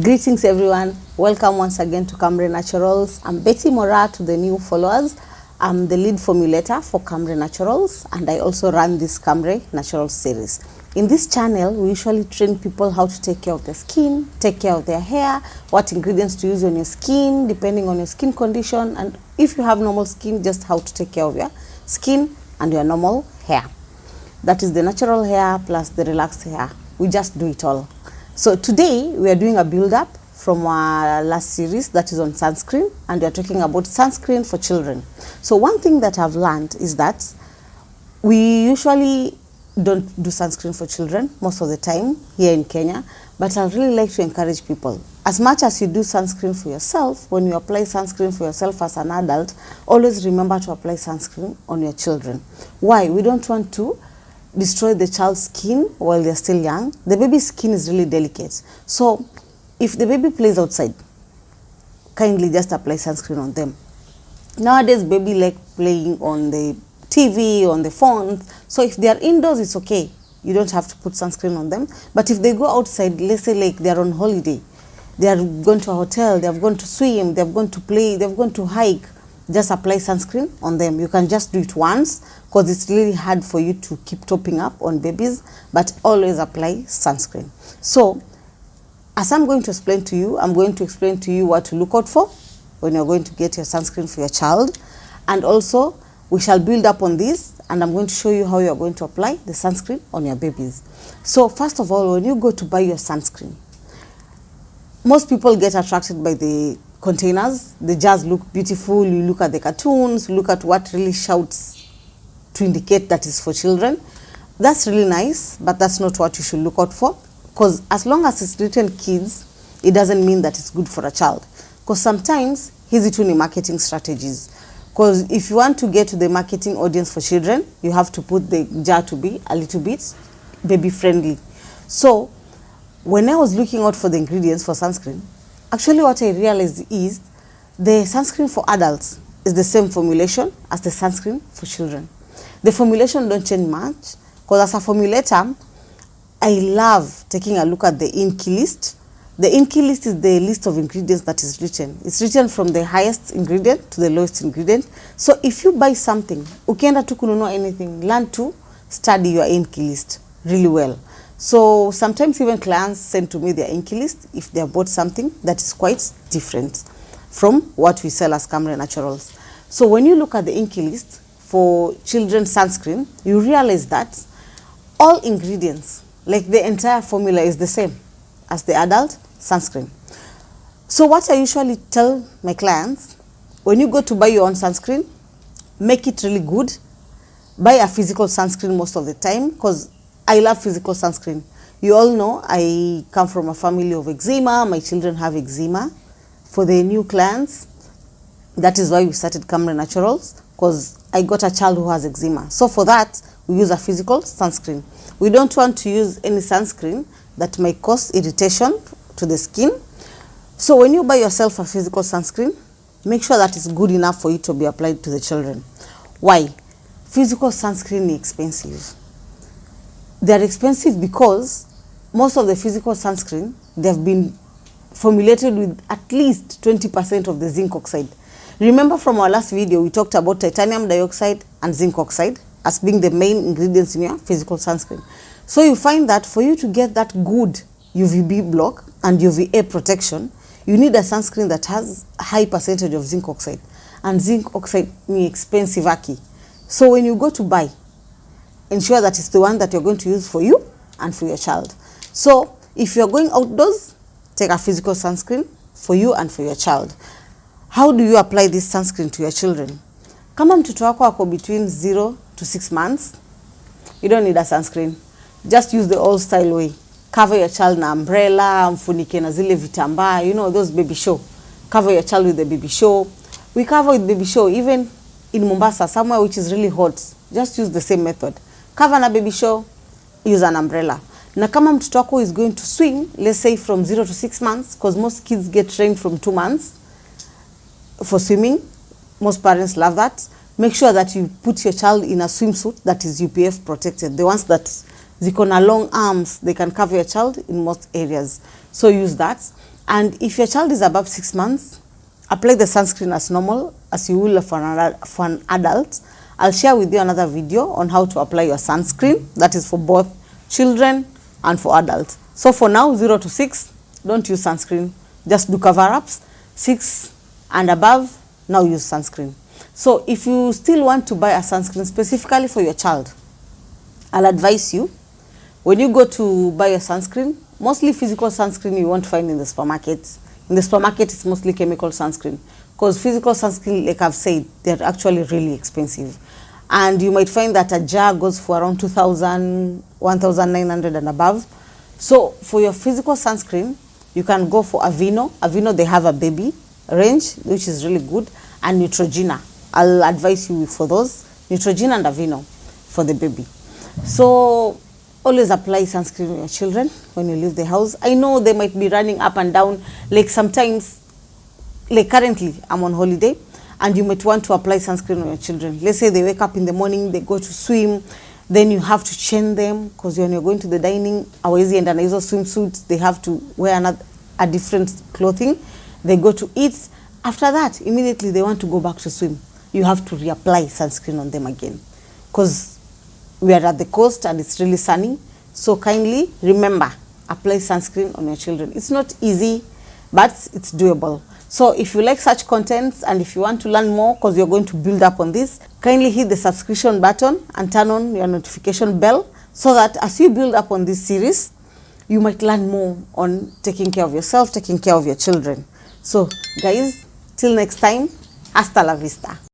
Greetings everyone, welcome once again to Camry Naturals. I'm Betty Mora. To the new followers, I'm the lead formulator for Camry Naturals, and I also run this Camry Naturals series. In this channel, we usually train people how to take care of their skin, take care of their hair, what ingredients to use on your skin, depending on your skin condition, and if you have normal skin, just how to take care of your skin and your normal hair. That is the natural hair plus the relaxed hair. We just do it all. So today we are doing a build-up from our last series that is on sunscreen, and we are talking about sunscreen for children. So one thing that I've learned is that we usually don't do sunscreen for children most of the time here in Kenya, but I'd really like to encourage people. As much as you do sunscreen for yourself, when you apply sunscreen for yourself as an adult, always remember to apply sunscreen on your children. Why? We don't want to destroy the child's skin while they're still young. The baby's skin is really delicate. So if the baby plays outside, kindly just apply sunscreen on them. Nowadays, baby like playing on the TV, on the phones. So if they are indoors, it's okay. You don't have to put sunscreen on them. But if they go outside, let's say like they're on holiday, they are going to a hotel, they have gone to swim, they have gone to play, they have gone to hike, just apply sunscreen on them. You can just do it once because it's really hard for you to keep topping up on babies, but always apply sunscreen. So as I'm going to explain to you, I'm going to explain to you what to look out for when you're going to get your sunscreen for your child. And also we shall build up on this, and I'm going to show you how you're going to apply the sunscreen on your babies. So first of all, when you go to buy your sunscreen, most people get attracted by the containers. The jars look beautiful. You look at the cartoons, look at what really shouts to indicate that is for children. That's really nice, but that's not what you should look out for, because as long as it's written kids, it doesn't mean that it's good for a child. Because sometimes hizi tu ni marketing strategies. Because if you want to get to the marketing audience for children, you have to put the jar to be a little bit baby friendly. So when I was looking out for the ingredients for sunscreen, actually what I realized is the sunscreen for adults is the same formulation as the sunscreen for children. The formulation don't change much, because as a formulator, I love taking a look at the INCI list. The INCI list is the list of ingredients that is written. It's written from the highest ingredient to the lowest ingredient. So if you buy something, ukienda tu kununua anything, learn to study your INCI list really well. So sometimes even clients send to me their INCI list if they have bought something that is quite different from what we sell as Camry Naturals. So when you look at the INCI list for children's sunscreen, you realize that all ingredients, like the entire formula, is the same as the adult sunscreen. So what I usually tell my clients, when you go to buy your own sunscreen, make it really good. Buy a physical sunscreen most of the time, because I love physical sunscreen. You all know I come from a family of eczema. My children have eczema. For the new clients, that is why we started Camry Naturals, because I got a child who has eczema. So for that, we use a physical sunscreen. We don't want to use any sunscreen that might cause irritation to the skin. So when you buy yourself a physical sunscreen, make sure that it's good enough for it to be applied to the children. Why? Physical sunscreen is expensive. They're expensive because most of the physical sunscreen, they've been formulated with at least 20% of the zinc oxide. Remember from our last video, we talked about titanium dioxide and zinc oxide as being the main ingredients in your physical sunscreen. So you find that for you to get that good UVB block and UVA protection, you need a sunscreen that has a high percentage of zinc oxide. And zinc oxide is expensive aki. So when you go to buy, ensure that it's the one that you're going to use for you and for your child. So if you're going outdoors, take a physical sunscreen for you and for your child. How do you apply this sunscreen to your children? Kama mtoto wako ako between 0 to 6 months, you don't need a sunscreen. Just use the old style way. Cover your child na umbrella, mfunike na zile vitambaa, you know, those baby show. Cover your child with the baby show. We cover with baby show even in Mombasa, somewhere which is really hot. Just use the same method. Cover na baby show, use an umbrella. Na kama mtoto wako is going to swim, let's say from 0 to 6 months, because most kids get trained from 2 months for swimming. Most parents love that. Make sure that you put your child in a swimsuit that is UPF protected. The ones that ziko na long arms, they can cover your child in most areas. So use that. And if your child is above 6 months, apply the sunscreen as normal as you will for an adult. I'll share with you another video on how to apply your sunscreen. That is for both children and for adults. So for now, 0 to 6, don't use sunscreen. Just do cover-ups. 6 and above, now use sunscreen. So if you still want to buy a sunscreen specifically for your child, I'll advise you, when you go to buy a sunscreen, mostly physical sunscreen you won't find in the supermarket. In the supermarket, it's mostly chemical sunscreen, because physical sunscreen, like I've said, they're actually really expensive. And you might find that a jar goes for around 2,000, 1,900 and above. So for your physical sunscreen, you can go for Aveeno. Aveeno, they have a baby range, which is really good, and Neutrogena. I'll advise you for those, Neutrogena and Aveeno for the baby. So always apply sunscreen on your children when you leave the house. I know they might be running up and down, like sometimes, like currently I'm on holiday, and you might want to apply sunscreen on your children. Let's say they wake up in the morning, they go to swim, then you have to change them, because when you're going to the dining, hawezi enda na hizo swimsuits, they have to wear a different clothing. They go to eat. After that, immediately they want to go back to swim. You have to reapply sunscreen on them again, because we are at the coast and it's really sunny. So kindly remember, apply sunscreen on your children. It's not easy, but it's doable. So if you like such contents and if you want to learn more, because you're going to build up on this, kindly hit the subscription button and turn on your notification bell, so that as you build up on this series, you might learn more on taking care of yourself, taking care of your children. So guys, till next time, hasta la vista.